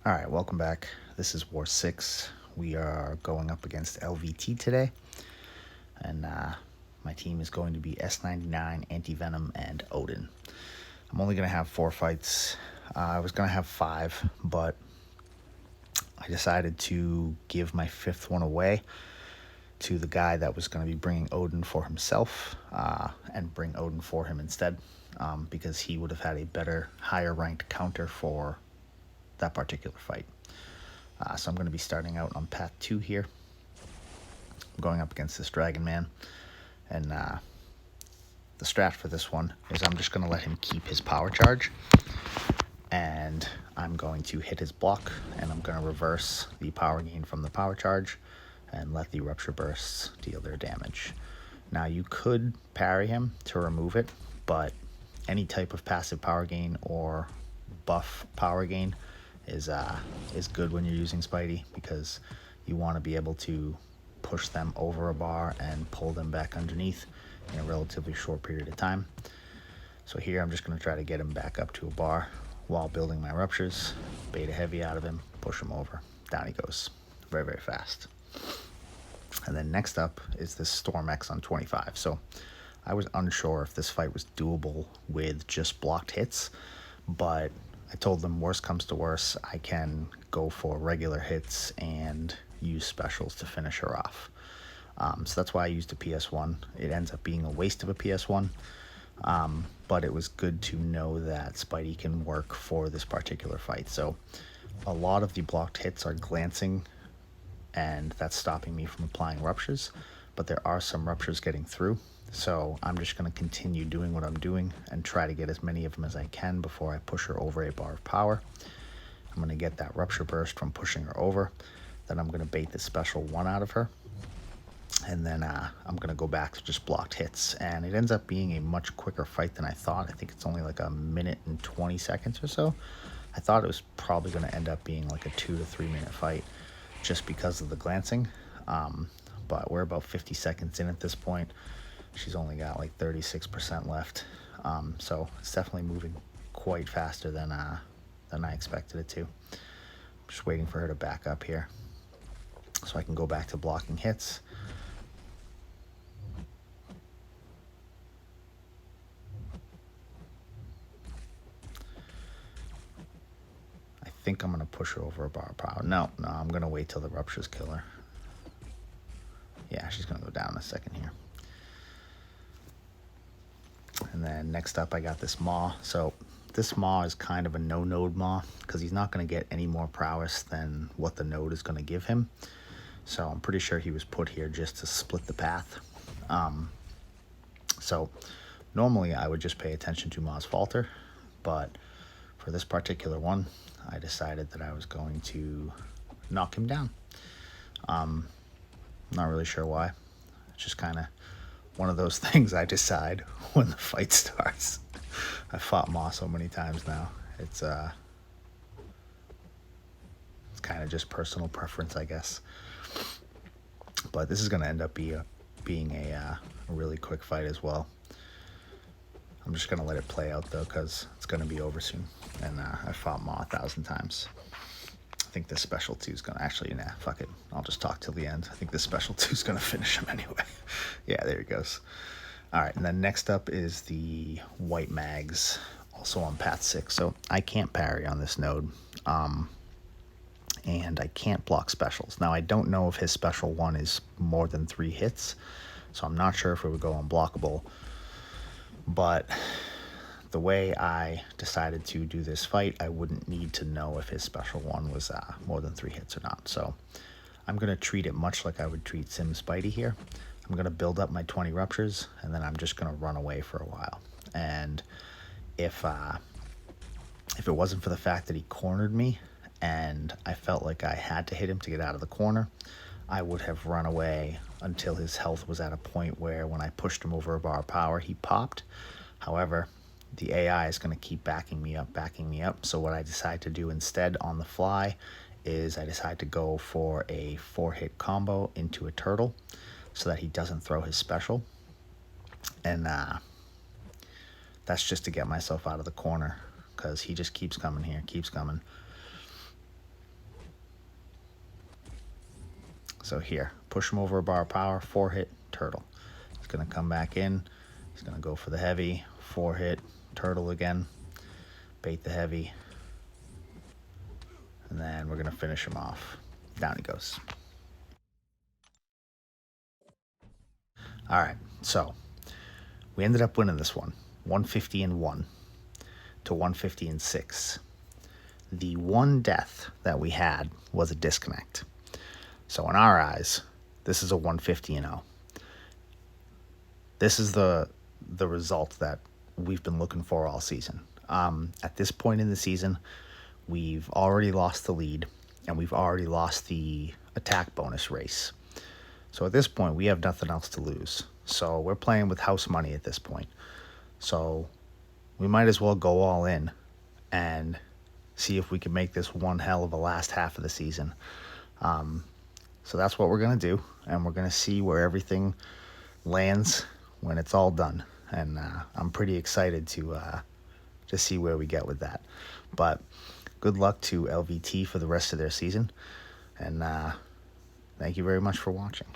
Alright, welcome back. This is War 6. We are going up against LVT today. And my team is going to be S99, Anti-Venom, and Odin. I'm only going to have 4 fights. I was going to have 5, but I decided to give my 5th one away to the guy that was going to be bringing Odin for himself and bring Odin for him instead because he would have had a better, higher ranked counter for that particular fight. So I'm going to be starting out on path 2 here. I'm going up against this Dragonman, and the strat for this one is I'm just going to let him keep his power charge, and I'm going to hit his block, and I'm going to reverse the power gain from the power charge and let the rupture bursts deal their damage. Now you could parry him to remove it, but any type of passive power gain or buff power gain is good when you're using Spidey, because you want to be able to push them over a bar and pull them back underneath in a relatively short period of time. So here I'm just going to try to get him back up to a bar while building my ruptures, beta heavy out of him, push him over, down he goes, very, very fast. And then next up is this Storm X on 25. So I was unsure if this fight was doable with just blocked hits, but I told them worst comes to worst, I can go for regular hits and use specials to finish her off. So that's why I used a PS1. It ends up being a waste of a PS1, but it was good to know that Spidey can work for this particular fight. So a lot of the blocked hits are glancing, and that's stopping me from applying ruptures, but there are some ruptures getting through. So I'm just going to continue doing what I'm doing and try to get as many of them as I can before I push her over a bar of power. I'm going to get that rupture burst from pushing her over. Then I'm going to bait the special one out of her. And then I'm going to go back to just blocked hits. And it ends up being a much quicker fight than I thought. I think it's only like 1 minute and 20 seconds or so. I thought it was probably going to end up being like a 2 to 3 minute fight just because of the glancing. But we're about 50 seconds in at this point. She's only got like 36% left, so it's definitely moving quite faster than I expected it to. I'm just waiting for her to back up here so I can go back to blocking hits. I think I'm going to push her over a bar of power. No, I'm going to wait till the ruptures kill her. Yeah, she's going to go down in a second here. And then next up I got this Maw. So this Maw is kind of a no-node Maw because he's not going to get any more prowess than what the node is going to give him. So I'm pretty sure he was put here just to split the path. So normally I would just pay attention to Maw's falter, but for this particular one I decided that I was going to knock him down. Not really sure why. It's just kind of one of those things I decide when the fight starts. I fought Maw so many times now. It's kind of just personal preference, I guess. But this is going to end up being a really quick fight as well. I'm just going to let it play out though, because it's going to be over soon. And I fought Maw 1,000 times. I think this special 2 is going to actually, fuck it. I'll just talk till the end. I think this special 2 is going to finish him anyway. Yeah, there he goes. All right, and then next up is the white mags, also on path 6. So I can't parry on this node, and I can't block specials. Now, I don't know if his special 1 is more than 3 hits, so I'm not sure if it would go unblockable, but the way I decided to do this fight, I wouldn't need to know if his special 1 was more than 3 hits or not. So I'm going to treat it much like I would treat Sim Spidey here. I'm going to build up my 20 ruptures, and then I'm just going to run away for a while. And if it wasn't for the fact that he cornered me and I felt like I had to hit him to get out of the corner, I would have run away until his health was at a point where when I pushed him over a bar of power, he popped. However, the AI is going to keep backing me up. So what I decide to do instead on the fly is I decide to go for a 4-hit combo into a turtle so that he doesn't throw his special. And that's just to get myself out of the corner because he just keeps coming here, keeps coming. So here, push him over a bar of power, 4-hit, turtle. He's going to come back in. He's going to go for the heavy, 4-hit, turtle again. Bait the heavy. And then we're going to finish him off. Down he goes. All right, so we ended up winning this one, 150-1 to 150-6. The one death that we had was a disconnect. So in our eyes, this is a 150-0. This is the result that we've been looking for all season. At this point in the season, we've already lost the lead, and we've already lost the attack bonus race. So at this point, we have nothing else to lose. So we're playing with house money at this point. So we might as well go all in and see if we can make this one hell of a last half of the season. So that's what we're going to do, and we're going to see where everything lands when it's all done. And I'm pretty excited to see where we get with that. But good luck to LVT for the rest of their season, and thank you very much for watching.